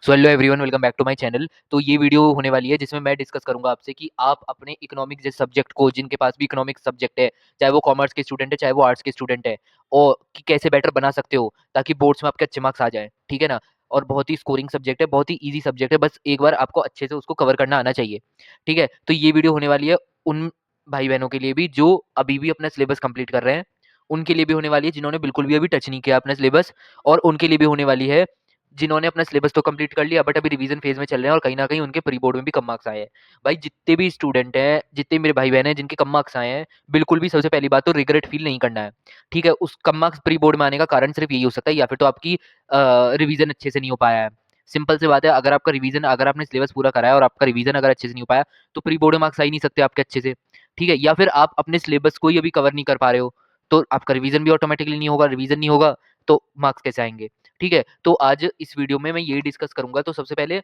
So hello everyone, welcome back to my channel. तो ये video होने वाली है जिसमें मैं डिस्कस करूंगा आपसे कि आप अपने इकोनॉमिक्स जैसे सब्जेक्ट को, जिनके पास भी इकोनॉमिक्स सब्जेक्ट है, चाहे वो कॉमर्स के स्टूडेंट है चाहे वो आर्ट्स के स्टूडेंट है, और कि कैसे बेटर बना सकते हो ताकि बोर्ड्स में आपके अच्छे मार्क्स आ जाए। ठीक है ना। और बहुत ही स्कोरिंग सब्जेक्ट है, बहुत ही ईजी सब्जेक्ट है, बस एक बार आपको अच्छे से उसको कवर करना आना चाहिए। ठीक है। तो ये वीडियो होने वाली है उन भाई बहनों के लिए भी जो अभी भी अपना सिलेबस कंप्लीट कर रहे हैं, उनके लिए भी होने वाली है जिन्होंने बिल्कुल भी अभी टच नहीं किया अपना सिलेबस, और उनके लिए भी होने वाली है जिन्होंने अपना सिलेबस तो कंप्लीट कर लिया बट अभी रिवीजन फेज में चल रहे हैं और कहीं ना कहीं उनके प्री बोर्ड में भी कम मार्क्स आए हैं। भाई जितने भी स्टूडेंट हैं, जितने मेरे भाई बहन हैं जिनके कम मार्क्स आए हैं, बिल्कुल भी सबसे पहली बात तो रिग्रेट फील नहीं करना है। ठीक है। उस कम मार्क्स प्री बोर्ड में आने का कारण सिर्फ यही हो सकता है, या फिर तो आपकी रिवीजन अच्छे से नहीं हो पाया है। सिंपल सी बात है, अगर आपका रिवीजन, अगर आपने सिलेबस पूरा करा है और आपका रिवीजन अगर अच्छे से नहीं हो पाया तो प्री बोर्ड में मार्क्स आ ही नहीं सकते आपके अच्छे से। ठीक है। या फिर आप अपने सिलेबस को ही अभी कवर नहीं कर पा रहे हो, तो आपका रिवीजन भी ऑटोमेटिकली नहीं होगा, रिवीजन नहीं होगा तो मार्क्स कैसे आएंगे। ठीक है। तो आज इस वीडियो में मैं यही डिस्कस करूंगा। तो सबसे पहले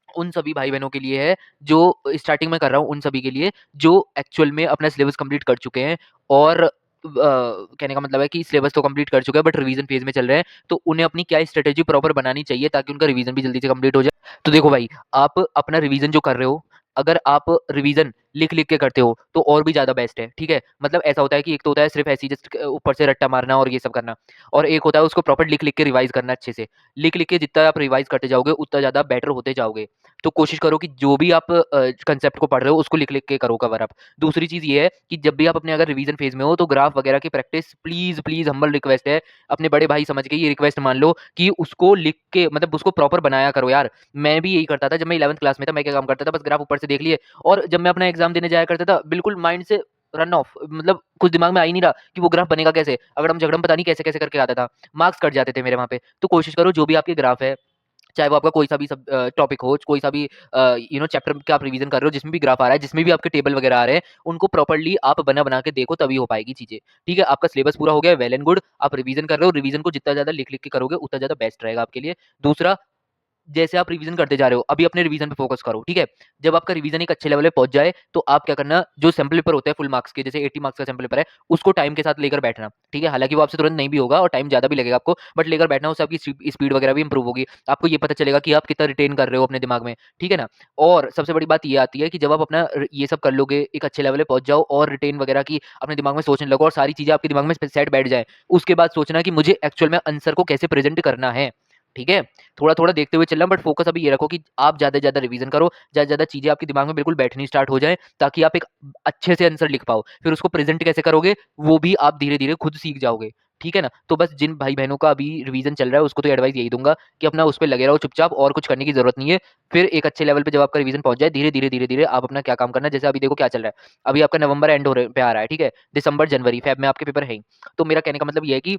उन सभी भाई बहनों के लिए है जो स्टार्टिंग में कर रहा हूँ, उन सभी के लिए जो एक्चुअल में अपना सिलेबस कंप्लीट कर चुके हैं और कहने का मतलब है कि सिलेबस तो कंप्लीट कर चुके हैं बट रिवीजन फेज में चल रहे हैं, तो उन्हें अपनी क्या स्ट्रेटेजी प्रॉपर बनानी चाहिए ताकि उनका रिवीजन भी जल्दी से कंप्लीट हो जाए। तो देखो भाई, आप अपना रिवीजन जो कर रहे हो, अगर आप रिवीजन लिख लिख के करते हो तो और भी ज़्यादा बेस्ट है। ठीक है। मतलब ऐसा होता है कि एक तो होता है सिर्फ ऐसी जस्ट ऊपर से रट्टा मारना और ये सब करना, और एक होता है उसको प्रॉपर लिख लिख के रिवाइज करना अच्छे से। लिख लिख के जितना आप रिवाइज करते जाओगे उतना ज़्यादा बेटर होते जाओगे। तो कोशिश करो कि जो भी आप कंसेप्ट को पढ़ रहे हो उसको लिख लिख के करो कवर अप। दूसरी चीज़ ये है कि जब भी आप अपने अगर रिवीजन फेज में हो तो ग्राफ वगैरह की practice please please humble request है, अपने बड़े भाई समझ के ये रिक्वेस्ट मान लो कि उसको लिख के मतलब उसको प्रॉपर बनाया करो यार। मैं भी यही करता था जब मैं 11th क्लास में था। मैं क्या काम करता था, बस ग्राफ ऊपर से देख लिए, और जब मैं अपना एग्जाम देने जाया करता था बिल्कुल माइंड से रन ऑफ, मतलब कुछ दिमाग में आ ही नहीं रहा कि वो ग्राफ बनेगा कैसे, अगर हम झगड़म पता नहीं कैसे कैसे करके आता था, मार्क्स कट जाते थे मेरे वहाँ पे। तो कोशिश करो जो भी आपके ग्राफ है, चाहे वो आपका कोई सा भी सब टॉपिक हो, कोई सा भी चैप्टर का आप रिवीजन कर रहे हो, जिसमें भी ग्राफ आ रहा है, जिसमें भी आपके टेबल वगैरह आ रहे हैं, उनको प्रॉपर्ली आप बना बना के देखो, तभी हो पाएगी चीजें। ठीक है। आपका सिलेबस पूरा हो गया, वेल एंड गुड। आप रिवीजन कर रहे हो, रिवीजन को जितना ज्यादा लिख लिख के करोगे उतना ज्यादा बेस्ट रहेगा आपके लिए। दूसरा, जैसे आप रिवीजन करते जा रहे हो अभी अपने रिवीजन पे फोकस करो। ठीक है। जब आपका रिवीजन एक अच्छे लेवल पे पहुंच जाए तो आप क्या करना, जो सैम्पल पेपर होते हैं फुल मार्क्स के, जैसे 80 मार्क्स का सैम्पल पेपर है, उसको टाइम के साथ लेकर बैठना। ठीक है। हालांकि वो आपसे तुरंत नहीं भी होगा और टाइम ज्यादा भी लगेगा आपको, बट लेकर बैठना, उससे आपकी स्पीड वगैरह भी इंप्रूव होगी। आपको ये पता चलेगा कि आप कितना रिटेन कर रहे हो अपने दिमाग में। ठीक है ना। और सबसे बड़ी बात ये आती है कि जब आप अपना ये सब कर लोगे, एक अच्छे लेवल पे पहुंच जाओ और रिटेन वगैरह की अपने दिमाग में सोचने लगो और सारी चीजें आपके दिमाग में सेट बैठ जाए, उसके बाद सोचना कि मुझे एक्चुअल में आंसर को कैसे प्रेजेंट करना है। ठीक है। थोड़ा-थोड़ा देखते हुए चलना, बट फोकस अभी ये रखो कि आप ज़्यादा से ज़्यादा रिवीजन करो, ज़्यादा से ज़्यादा चीज़ें आपके दिमाग में बिल्कुल बैठनी स्टार्ट हो जाएँ, ताकि आप एक अच्छे से आंसर लिख पाओ। फिर उसको प्रेज़ेंट कैसे करोगे, वो भी आप धीरे-धीरे खुद सीख जाओगे। ठीक है ना? तो बस जिन भाई-बहनों का अभी रिवीजन चल रहा है, उसको तो एडवाइस यही दूँगा कि अपना उस पे लगे रहो चुपचाप, और कुछ करने की ज़रूरत नहीं है। फिर एक अच्छे लेवल पे जब आपका रिवीजन पहुँच जाए, धीरे-धीरे, धीरे-धीरे आप अपना क्या काम करना है, जैसे अभी देखो क्या चल रहा है। अभी आपका नवंबर एंड हो रहे पे आ रहा है, ठीक है? दिसंबर, जनवरी, फ़ेब में आपके पेपर है ही। तो मेरा कहने का मतलब ये है कि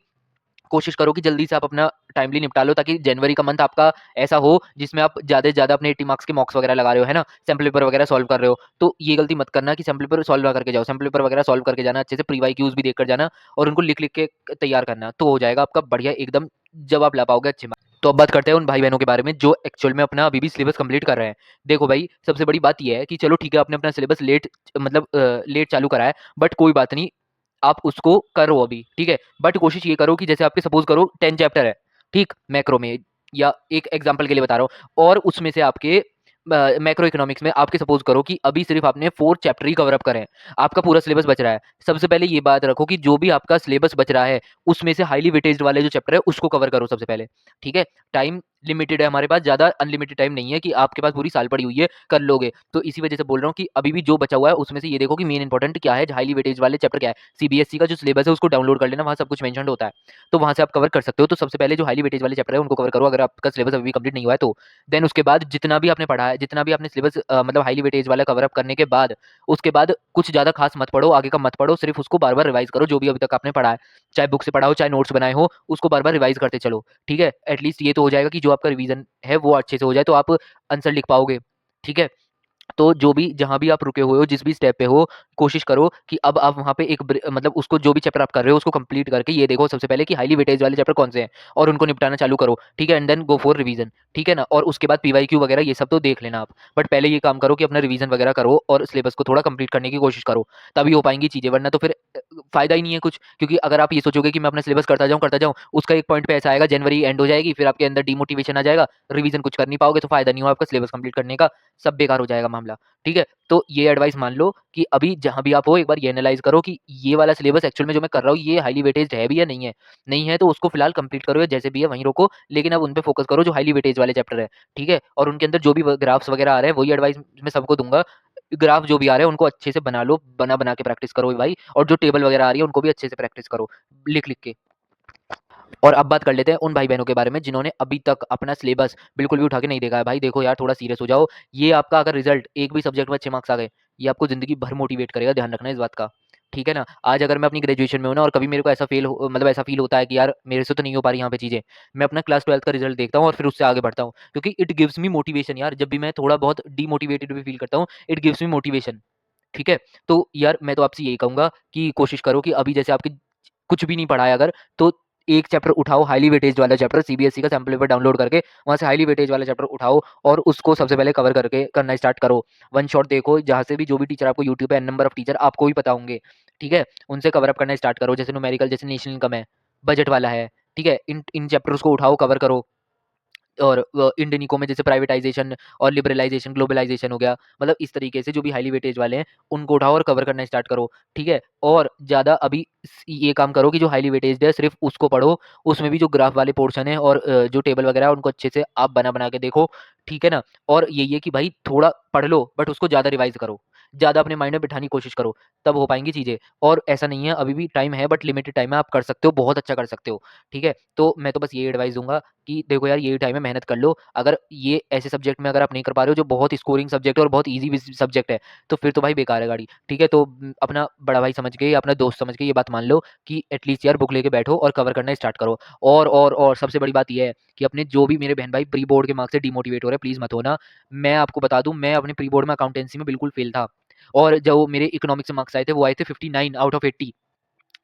कोशिश करो कि जल्दी से आप अपना टाइमली निपटा लो, ताकि जनवरी का मंथ आपका ऐसा हो जिसमें आप ज़्यादा से ज़्यादा अपने 80 मार्क्स के मॉक्स वगैरह लगा रहे हो, है ना? सैंपल पेपर वगैरह सॉल्व कर रहे हो। तो ये गलती मत करना कि सैंपल पेपर सॉल्व ना करके जाओ। सैंपल पेपर वगैरह सॉल्व करके जाना, अच्छे से प्री वाई क्यूज़ भी देख कर जाना और उनको लिख-लिख के तैयार करना। तो हो जाएगा आपका बढ़िया एकदम, जवाब ला पाओगे अच्छे मार्क्स। तो अब बात करते हैं उन भाई-बहनों के बारे में जो एक्चुअल में अपना अभी भी सिलेबस कंप्लीट कर रहे हैं। देखो भाई, सबसे बड़ी बात ये है कि चलो ठीक है, आपने अपना सिलेबस लेट, मतलब लेट चालू करा है, बट कोई बात नहीं, आप उसको करो अभी। ठीक है। बट कोशिश ये करो कि जैसे आपके सपोज़ करो 10 चैप्टर है, ठीक? मैक्रो में, या एक एग्ज़ाम्पल के लिए बता रहा हूँ, और उसमें से आपके मैक्रो इकोनॉमिक्स में आपके सपोज़ करो कि अभी सिर्फ़ आपने 4 चैप्टर ही कवर अप करे हैं। आपका पूरा सिलेबस बच रहा है। सबसे पहले ये बात रखो कि जो भी आपका सिलेबस बच रहा है, उसमें से हाइली वेटेज्ड वाले जो चैप्टर है, उसको कवर करो सबसे पहले। ठीक है? टाइम लिमिटेड है हमारे पास, ज़्यादा अनलिमिटेड टाइम नहीं है कि आपके पास पूरी साल पड़ी हुई है, कर लोगे। तो इसी वजह से बोल रहा हूँ कि अभी भी जो बचा हुआ है, उसमें से ये देखो कि मेन इंपॉर्टेंट क्या है, हाइली वेटेज वाले चैप्टर क्या है। सीबीएसई का जो सिलेबस है उसको डाउनलोड कर लेना, वहाँ सब कुछ मेंशन्ड होता है। तो वहाँ से आप कवर कर सकते हो। तो सबसे पहले जो हाइली वेटेज वाले चैप्टर है उनको कवर करो, अगर आपका सिलेबस अभी भी कंप्लीट नहीं हुआ है तो। देन उसके बाद जितना भी आपने पढ़ा है, जितना भी आपने सिलेबस मतलब हाइली वेटेज वाला कवर अप करने के बाद, उसके बाद कुछ ज़्यादा खास मत पढ़ो, आगे का मत पढ़ो, सिर्फ उसको बार-बार रिवाइज़ करो जो भी अभी तक आपने पढ़ा है। चाहे बुक से पढ़ा हो, चाहे नोट्स बनाए हो, उसको बार-बार रिवाइज़ करते चलो। ठीक है? एटलीस्ट ये तो हो जाएगा कि जो आपका रिवीजन है वो अच्छे से हो जाए, तो आप आंसर लिख पाओगे। ठीक है? तो जो भी जहाँ भी आप रुके हुए हो, जिस भी स्टेप पे हो, कोशिश करो कि अब आप वहाँ पे एक मतलब उसको जो भी चैप्टर आप कर रहे हो उसको कंप्लीट करके ये देखो सबसे पहले कि हाईली वेटेज वाले चैप्टर कौन से हैं और उनको निपटाना चालू करो, ठीक है? And then go for revision, ठीक है ना? और उसके बाद पीवाईक्यू वगैरह ये सब तो देख लेना आप, बट पहले ये काम करो कि अपना रिवीजन वगैरह करो और सिलेबस को थोड़ा कंप्लीट करने की कोशिश करो, तभी हो पाएंगी चीज़ें, वरना तो फिर फायदा ही नहीं है कुछ। क्योंकि अगर आप ये सोचोगे कि मैं अपना सिलेबस करता जाऊँ, उसका एक पॉइंट पे ऐसा आएगा, जनवरी एंड हो जाएगी, फिर आपके अंदर डिमोटिवेशन आ जाएगा, रिवीजन कुछ कर नहीं पाओगे, तो फायदा नहीं हुआ आपका सिलेबस कंप्लीट करने का, सब बेकार हो जाएगा मामला, ठीक है? तो ये एडवाइस मान लो कि अभी जहाँ भी आप हो एक बार ये एनालाइज़ करो कि ये वाला सिलेबस एक्चुअल में जो मैं कर रहा हूँ ये हाइली वेटेज्ड है भी या नहीं है? नहीं है तो उसको फिलहाल कंप्लीट करो या जैसे भी है वहीं रोको, लेकिन अब उन पे फोकस करो जो हाइली वेटेज वाले चैप्टर है, ठीक है? और उनके अंदर जो भी ग्राफ्स वगैरह आ रहे हैं वही एडवाइस मैं सबको दूँगा। ग्राफ जो भी आ रहे हैं उनको अच्छे से बना लो, बना-बना के प्रैक्टिस करो भाई, और जो टेबल वगैरह आ रही है उनको भी अच्छे से प्रैक्टिस करो, लिख-लिख के। और अब बात कर लेते हैं उन भाई-बहनों के बारे में जिन्होंने अभी तक अपना सिलेबस बिल्कुल भी उठा के नहीं देखा है। भाई देखो यार, थोड़ा सीरियस हो जाओ। ये आपका अगर रिज़ल्ट एक भी सब्जेक्ट में अच्छे मार्क्स आ गए, ये आपको ज़िंदगी भर मोटिवेट करेगा, ध्यान रखना इस बात का। ठीक है ना? आज अगर मैं अपनी ग्रेजुएशन में हूँ ना और कभी मेरे को ऐसा ऐसा फ़ील होता है कि यार मेरे से तो नहीं हो पा रही यहाँ पे चीज़ें। मैं अपना क्लास 12th का रिज़ल्ट देखता हूँ और फिर उससे आगे बढ़ता हूँ। क्योंकि इट गिव्स मी मोटिवेशन यार, जब भी मैं थोड़ा बहुत डीमोटिवेटेड भी फ़ील करता हूँ, इट गिव्स मी मोटिवेशन। ठीक है? तो यार मैं तो आपसे यही कहूँगा कि कोशिश करो कि अभी जैसे आपकी कुछ भी नहीं पढ़ा है अगर, तो एक चैप्टर उठाओ हाइली वेटेज वाला चैप्टर, सीबीएसई का सैंपल पेपर डाउनलोड करके वहाँ से हाइली वेटेज वाला चैप्टर उठाओ और उसको सबसे पहले कवर करके करना स्टार्ट करो। वन शॉट देखो, जहाँ से भी जो भी टीचर आपको यूट्यूब पे एन नंबर ऑफ टीचर आपको भी पता होंगे, ठीक है? उनसे कवर अप करना स्टार्ट करो, जैसे न्यूमेरिकल, जैसे नेशनल इनकम है, बजट वाला है, ठीक है? इन इन चैप्टर्स को उठाओ, कवर करो। और इंडियन इको में जैसे प्राइवेटाइजेशन और लिबरलाइजेशन, ग्लोबलाइजेशन हो गया, मतलब इस तरीके से जो भी हाईली वेटेज वाले हैं, उनको उठाओ और कवर करना स्टार्ट करो, ठीक है? और ज़्यादा अभी ये काम करो कि जो हाईली वेटेज्ड है सिर्फ़ उसको पढ़ो, उसमें भी जो ग्राफ वाले पोर्शन है और जो टेबल वगैरह है उनको अच्छे से आप बना-बना के देखो, ठीक है ना? और यही है कि भाई थोड़ा पढ़ लो बट उसको ज़्यादा रिवाइज़ करो, ज़्यादा अपने माइंड में बिठाने की कोशिश करो, तब हो पाएँगी चीज़ें। और ऐसा नहीं है, अभी भी टाइम है बट लिमिटेड टाइम है, आप कर सकते हो, बहुत अच्छा कर सकते हो, ठीक है? तो मैं तो बस यही एडवाइस दूँगा कि देखो यार यही टाइम है, मेहनत कर लो। अगर ये ऐसे सब्जेक्ट में अगर आप नहीं कर पा रहे हो जो बहुत स्कोरिंग सब्जेक्ट है और बहुत ईज़ी सब्जेक्ट है, तो फिर तो भाई बेकार है गाड़ी, ठीक है? तो अपना बड़ा भाई समझ के, अपना दोस्त समझ के ये बात मान लो कि एटलीस्ट यार बुक लेके बैठो और कवर करना स्टार्ट करो। और सबसे बड़ी बात ये है कि अपने जो भी मेरे बहन भाई प्री बोर्ड के मार्क्स से डिमोटिवेट हो रहे हैं, प्लीज़ मत होना। मैं आपको बता दूँ, मैं अपने प्री बोर्ड में अकाउंटेंसी में बिल्कुल फ़ेल था और जो मेरे इकोनॉमिक्स से मार्क्स आए थे वो आए थे 59 आउट ऑफ 80।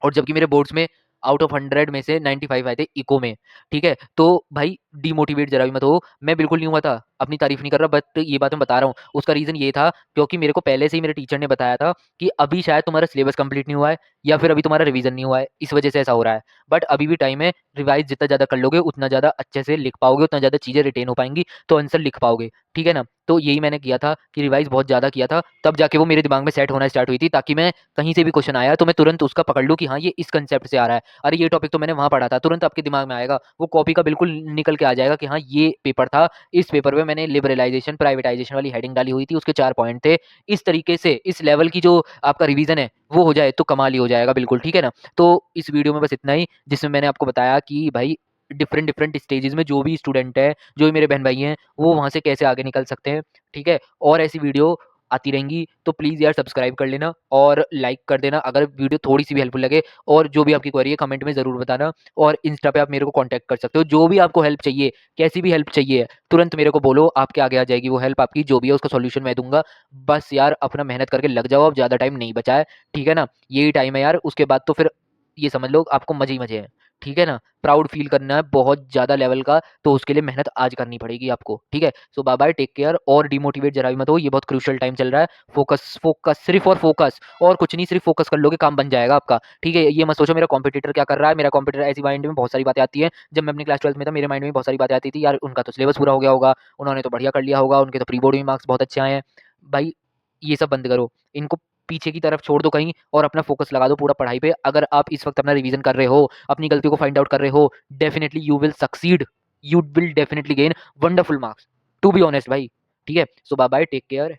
और जबकि मेरे बोर्ड्स में आउट ऑफ 100 में से 95 आए थे इको में, ठीक है? तो भाई डिमोटिवेट ज़रा भी मत हो, मैं बिल्कुल नहीं हुआ था, अपनी तारीफ़ नहीं कर रहा, बट ये बात मैं बता रहा हूँ। उसका रीज़न ये था क्योंकि मेरे को पहले से ही मेरे टीचर ने बताया था कि अभी शायद तुम्हारा सिलेबस कंप्लीट नहीं हुआ है या फिर अभी तुम्हारा रिवीजन नहीं हुआ है, इस वजह से ऐसा हो रहा है। बट अभी भी टाइम है, रिवाइज़ जितना ज़्यादा कर लोगे उतना ज़्यादा अच्छे से लिख पाओगे, उतना ज़्यादा चीज़ें रिटेन हो पाएँगी, तो आंसर लिख पाओगे, ठीक है ना? तो यही मैंने किया था कि रिवाइज़ बहुत ज़्यादा किया था, तब जाके वो मेरे दिमाग में सेट होना स्टार्ट हुई थी, ताकि मैं कहीं से भी क्वेश्चन आया तो मैं तुरंत उसका पकड़ लूँ कि हाँ, ये इस कांसेप्ट से आ रहा है। अरे ये टॉपिक तो मैंने वहाँ पढ़ा था, तुरंत आपके दिमाग में आएगा। वो कॉपी का बिल्कुल निकल के आ जाएगा कि हाँ, ये पेपर था, इस पेपर में मैंने लिबरलाइज़ेशन, प्राइवेटाइज़ेशन वाली हेडिंग डाली हुई थी, उसके 4 पॉइंट थे। इस तरीके से इस लेवल की जो आपका रिवीज़न है, वो हो जाए तो कमाल ही हो जाएगा बिल्कुल, ठीक है ना? तो इस वीडियो में बस इतना ही, जिसमें मैंने आपको बताया कि भाई डिफरेंट स्टेजेज़ में जो भी स्टूडेंट है, जो भी मेरे बहन-भाई हैं, वो वहाँ से कैसे आगे निकल सकते हैं, ठीक है? और ऐसी वीडियो आती रहेंगी, तो प्लीज़ यार सब्सक्राइब कर लेना और लाइक कर देना अगर वीडियो थोड़ी-सी भी हेल्पफुल लगे, और जो भी आपकी क्वेरी है कमेंट में ज़रूर बताना, और इंस्टा पे आप मेरे को कॉन्टैक्ट कर सकते हो। जो भी आपको हेल्प चाहिए, कैसी भी हेल्प चाहिए, तुरंत मेरे को बोलो, आपके आगे आ जाएगी वो हेल्प आपकी, जो भी है उसका सॉल्यूशन मैं दूँगा। बस यार अपना मेहनत करके लग जाओ, अब ज़्यादा टाइम नहीं बचा है, ठीक है ना? यही टाइम है यार, उसके बाद तो फिर ये समझ लो आपको मज़े ही मज़े हैं, ठीक है ना? प्राउड फ़ील करना है बहुत ज़्यादा लेवल का, तो उसके लिए मेहनत आज करनी पड़ेगी आपको, ठीक है? सो बाय-बाय, टेक केयर, और डिमोटिवेट ज़रा भी मत हो, ये बहुत क्रूशियल टाइम चल रहा है। फ़ोकस, फ़ोकस, सिर्फ़ और फ़ोकस, और कुछ नहीं, सिर्फ़ फ़ोकस कर लोगे काम बन जाएगा आपका, ठीक है? ये मत सोचो मेरा कॉम्पिटिटर क्या कर रहा है, मेरा कॉम्पिटिटर, ऐसी माइंड में बहुत सारी बातें आती हैं। जब मैं अपनी क्लास 12th में था, मेरे माइंड में बहुत सारी बातें आती थी, यार उनका तो सिलेबस पूरा हो गया होगा, उन्होंने तो बढ़िया कर लिया होगा, उनके तो प्री बोर्ड में मार्क्स बहुत अच्छे आए हैं। भाई ये सब बंद करो, इनको पीछे की तरफ छोड़ दो कहीं और अपना फ़ोकस लगा दो पूरा पढ़ाई पे। अगर आप इस वक़्त अपना रिवीज़न कर रहे हो, अपनी गलतियों को फाइंड आउट कर रहे हो, definitely you will succeed, you will definitely gain wonderful marks, to be honest भाई, ठीक है? So bye bye, take care.